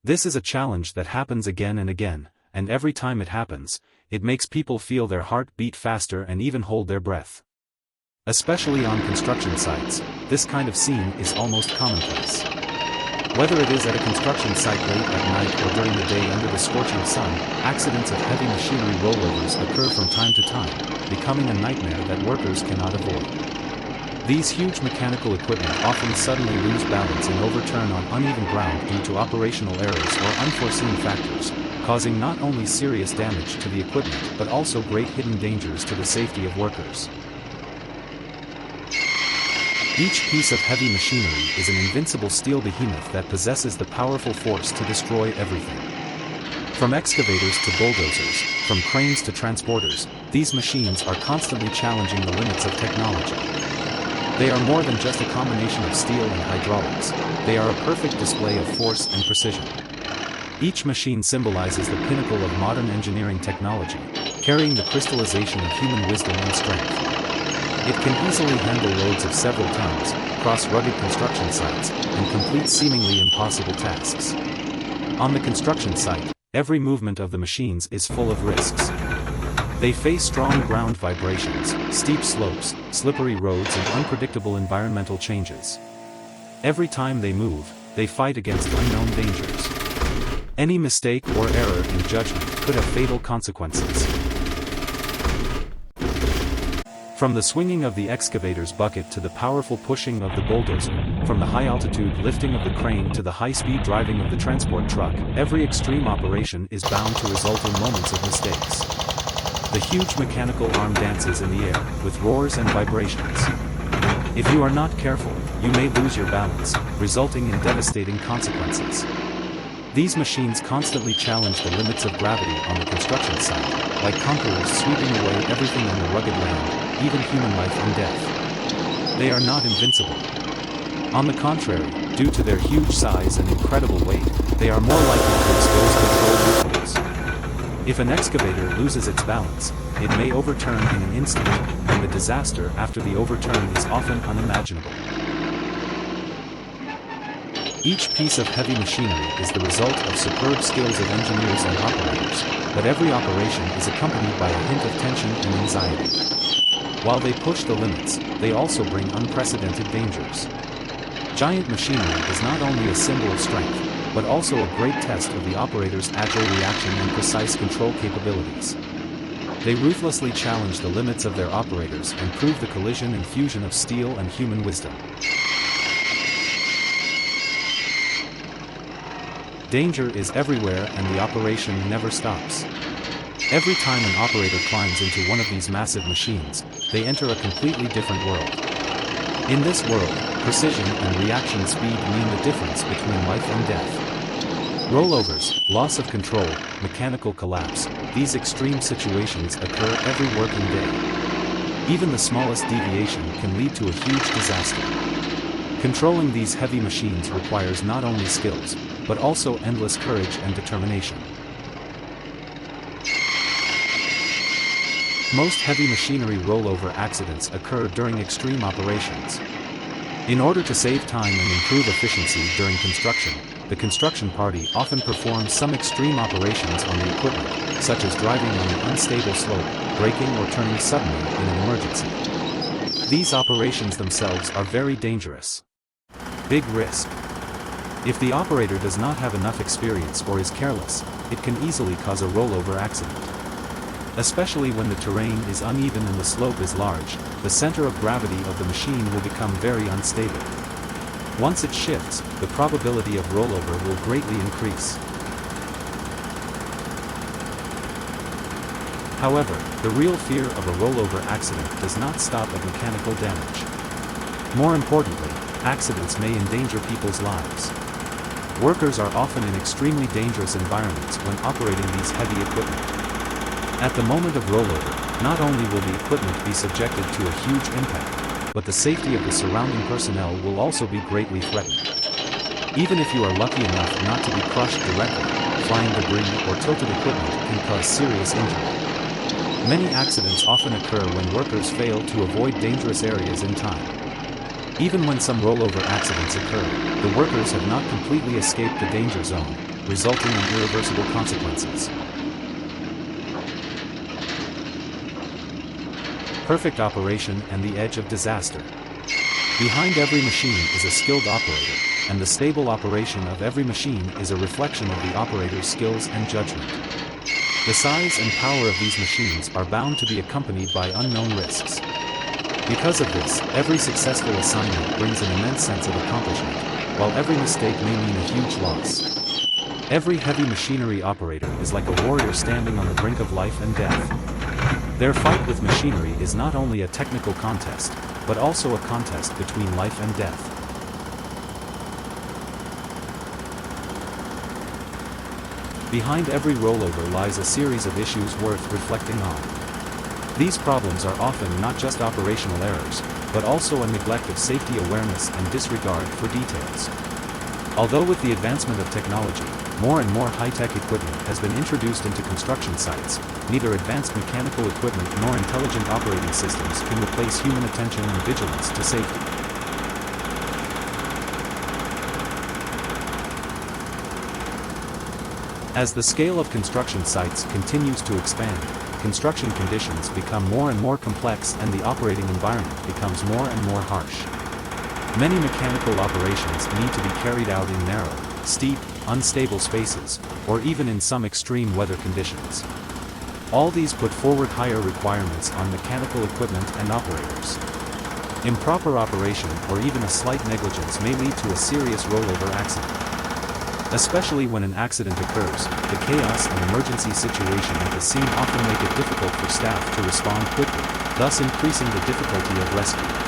This is a challenge that happens again and again, and every time it happens, it makes people feel their heart beat faster and even hold their breath. Especially on construction sites, this kind of scene is almost commonplace. Whether it is at a construction site late at night or during the day under the scorching sun, accidents of heavy machinery rollovers occur from time to time, becoming a nightmare that workers cannot avoid. These huge mechanical equipment often suddenly lose balance and overturn on uneven ground due to operational errors or unforeseen factors, causing not only serious damage to the equipment but also great hidden dangers to the safety of workers. Each piece of heavy machinery is an invincible steel behemoth that possesses the powerful force to destroy everything. From excavators to bulldozers, from cranes to transporters, these machines are constantly challenging the limits of technology. They are more than just a combination of steel and hydraulics, they are a perfect display of force and precision. Each machine symbolizes the pinnacle of modern engineering technology, carrying the crystallization of human wisdom and strength. It can easily handle loads of several tons, cross rugged construction sites, and complete seemingly impossible tasks. On the construction site, every movement of the machines is full of risks. They face strong ground vibrations, steep slopes, slippery roads and unpredictable environmental changes. Every time they move, they fight against unknown dangers. Any mistake or error in judgment could have fatal consequences. From the swinging of the excavator's bucket to the powerful pushing of the bulldozer, from the high-altitude lifting of the crane to the high-speed driving of the transport truck, every extreme operation is bound to result in moments of mistakes. The huge mechanical arm dances in the air, with roars and vibrations. If you are not careful, you may lose your balance, resulting in devastating consequences. These machines constantly challenge the limits of gravity on the construction site, like conquerors sweeping away everything on the rugged land, even human life and death. They are not invincible. On the contrary, due to their huge size and incredible weight, they are more likely to expose control loopholes. If an excavator loses its balance, it may overturn in an instant, and the disaster after the overturn is often unimaginable. Each piece of heavy machinery is the result of superb skills of engineers and operators, but every operation is accompanied by a hint of tension and anxiety. While they push the limits, they also bring unprecedented dangers. Giant machinery is not only a symbol of strength, but also a great test of the operator's agile reaction and precise control capabilities. They ruthlessly challenge the limits of their operators and prove the collision and fusion of steel and human wisdom. Danger is everywhere and the operation never stops. Every time an operator climbs into one of these massive machines, they enter a completely different world. In this world, precision and reaction speed mean the difference between life and death. Rollovers, loss of control, mechanical collapse, these extreme situations occur every working day. Even the smallest deviation can lead to a huge disaster. Controlling these heavy machines requires not only skills, but also endless courage and determination. Most heavy machinery rollover accidents occur during extreme operations. In order to save time and improve efficiency during construction, the construction party often performs some extreme operations on the equipment, such as driving on an unstable slope, braking or turning suddenly in an emergency. These operations themselves are very dangerous. Big risk. If the operator does not have enough experience or is careless, it can easily cause a rollover accident. Especially when the terrain is uneven and the slope is large, the center of gravity of the machine will become very unstable. Once it shifts, the probability of rollover will greatly increase. However, the real fear of a rollover accident does not stop at mechanical damage. More importantly, accidents may endanger people's lives. Workers are often in extremely dangerous environments when operating these heavy equipment. At the moment of rollover, not only will the equipment be subjected to a huge impact, but the safety of the surrounding personnel will also be greatly threatened. Even if you are lucky enough not to be crushed directly, flying debris or tilted equipment can cause serious injury. Many accidents often occur when workers fail to avoid dangerous areas in time. Even when some rollover accidents occur, the workers have not completely escaped the danger zone, resulting in irreversible consequences. Perfect operation and the edge of disaster. Behind every machine is a skilled operator, and the stable operation of every machine is a reflection of the operator's skills and judgment. The size and power of these machines are bound to be accompanied by unknown risks. Because of this, every successful assignment brings an immense sense of accomplishment, while every mistake may mean a huge loss. Every heavy machinery operator is like a warrior standing on the brink of life and death. Their fight with machinery is not only a technical contest, but also a contest between life and death. Behind every rollover lies a series of issues worth reflecting on. These problems are often not just operational errors, but also a neglect of safety awareness and disregard for details. Although with the advancement of technology, more and more high-tech equipment has been introduced into construction sites, neither advanced mechanical equipment nor intelligent operating systems can replace human attention and vigilance to safety. As the scale of construction sites continues to expand, construction conditions become more and more complex and the operating environment becomes more and more harsh. Many mechanical operations need to be carried out in narrow, steep, unstable spaces, or even in some extreme weather conditions. All these put forward higher requirements on mechanical equipment and operators. Improper operation or even a slight negligence may lead to a serious rollover accident. Especially when an accident occurs, the chaos and emergency situation at the scene often make it difficult for staff to respond quickly, thus increasing the difficulty of rescue.